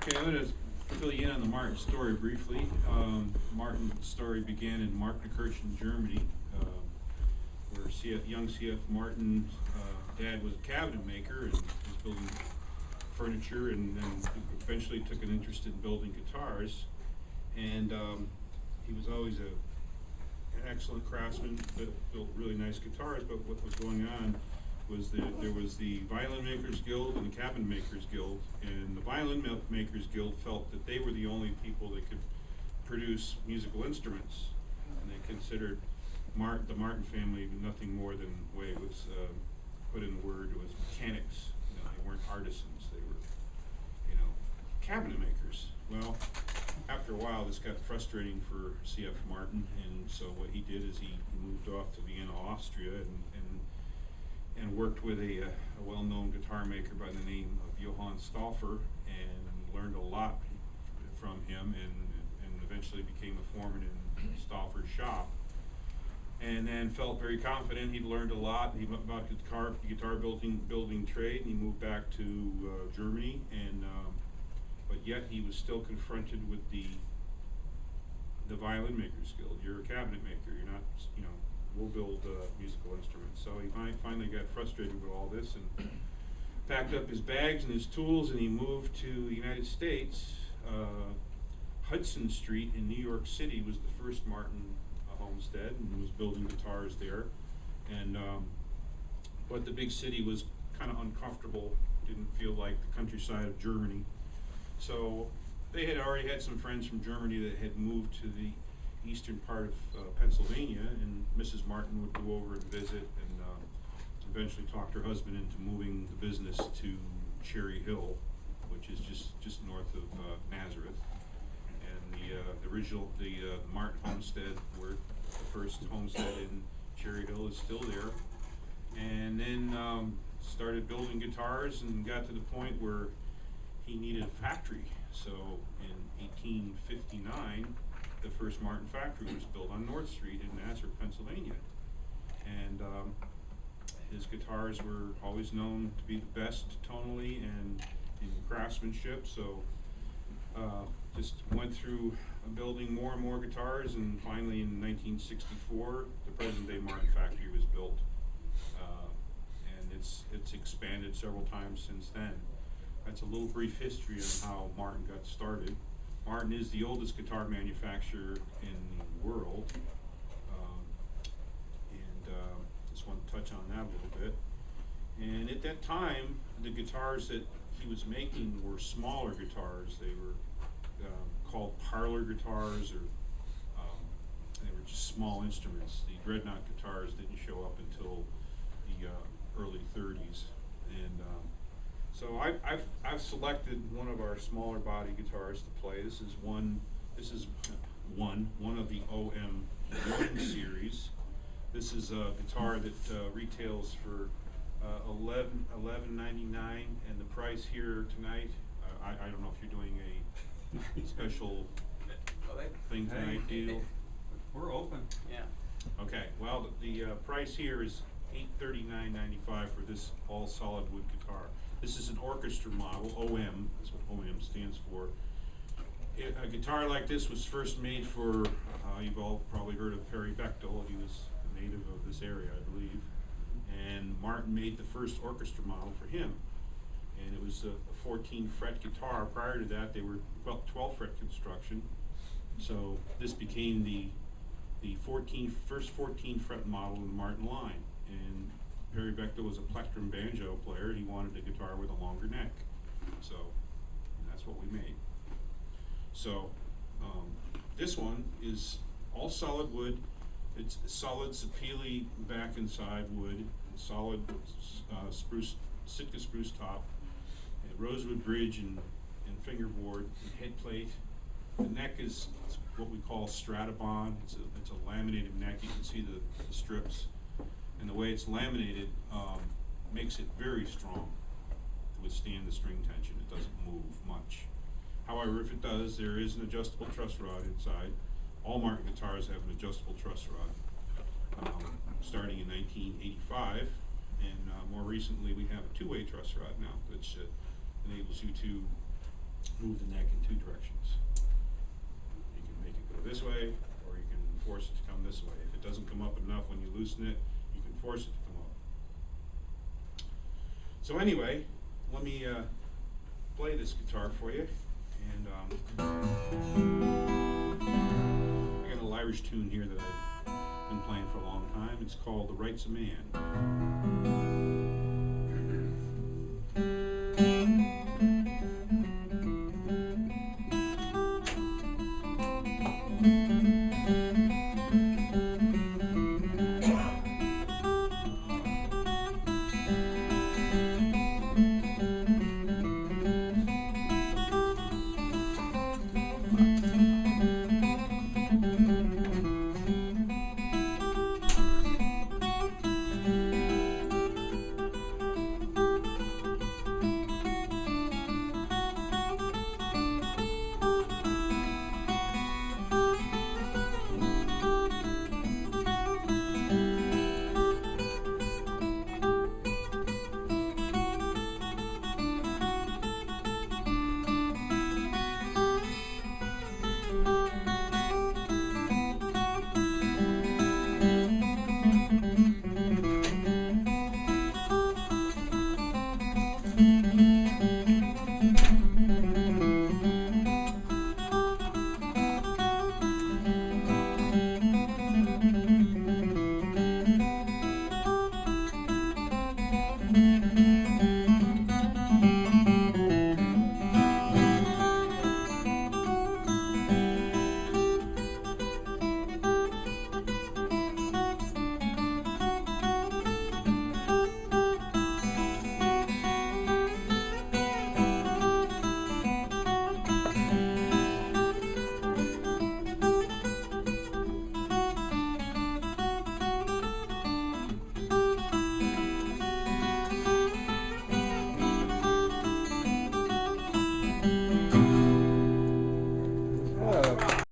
Okay, I'm going to fill you in on the Martin story briefly. Martin's story began in Marknenkirchen, Germany, where young C.F. Martin's dad was a cabinet maker and was building furniture, and then eventually took an interest in building guitars. And he was always an excellent craftsman, built really nice guitars, but what was going on was that there was the Violin Makers Guild and the Cabinet Makers Guild, and the Violin Makers Guild felt that they were the only people that could produce musical instruments, and they considered the Martin family nothing more than, the way it was put in the word, it was mechanics. They weren't artisans, they were, cabinet makers. Well, after a while this got frustrating for C.F. Martin, and so what he did is he moved off to Vienna, Austria, and worked with a well-known guitar maker by the name of Johann Stauffer, and learned a lot from him, and eventually became a foreman in Stauffer's shop. And then felt very confident. He'd learned a lot about the guitar building trade, and he moved back to Germany. And but yet he was still confronted with the Violin Makers Guild. You're a cabinet maker. You're not, we'll build musical instruments. So he finally got frustrated with all this and packed up his bags and his tools, and he moved to the United States. Hudson Street in New York City was the first Martin homestead, and was building guitars there. And but the big city was kind of uncomfortable, didn't feel like the countryside of Germany. So they had already had some friends from Germany that had moved to the eastern part of Pennsylvania, and Mrs. Martin would go over and visit, and eventually talked her husband into moving the business to Cherry Hill, which is just north of Nazareth. And the Martin homestead, where the first homestead in Cherry Hill, is still there. And then started building guitars, and got to the point where he needed a factory. So in 1859, the first Martin factory was built on North Street in Nazareth, Pennsylvania. And his guitars were always known to be the best tonally and in craftsmanship. So just went through building more and more guitars, and finally in 1964, the present-day Martin factory was built. And it's expanded several times since then. That's a little brief history on how Martin got started. Martin is the oldest guitar manufacturer in the world, and just want to touch on that a little bit. And at that time, the guitars that he was making were smaller guitars. They were called parlor guitars, or they were just small instruments. The dreadnought guitars didn't show up until the early 30s. And so I've selected one of our smaller body guitars to play. This is one of the OM1 series. This is a guitar that retails for $11.99, and the price here tonight, I don't know if you're doing a special thing tonight deal. We're open. Yeah. Okay, well, the price here is $839.95 for this all solid wood guitar. This is an orchestra model, OM, that's what OM stands for. A guitar like this was first made for, you've all probably heard of Harry Bechtel. He was a native of this area, I believe. And Martin made the first orchestra model for him. And it was a 14 fret guitar. Prior to that, they were 12 fret construction. So this became the first 14 fret model in the Martin line. And Harry Bechtel was a plectrum banjo player. He wanted a guitar with a longer neck. So that's what we made. So this one is all solid wood. It's solid sapele back and side wood, solid spruce, Sitka spruce top, and rosewood bridge and fingerboard and head plate. The neck is what we call Stratobond. It's a laminated neck. You can see the strips. And the way it's laminated makes it very strong to withstand the string tension. It doesn't move much. However, if it does, there is an adjustable truss rod inside. All Martin guitars have an adjustable truss rod, starting in 1985. And more recently, we have a two-way truss rod now, which enables you to move the neck in two directions. You can make it go this way, or you can force it to come this way. If it doesn't come up enough when you loosen it, you can force it to come up. So anyway, let me play this guitar for you. And I got a little Irish tune here that I've been playing for a long time. It's called The Rights of Man.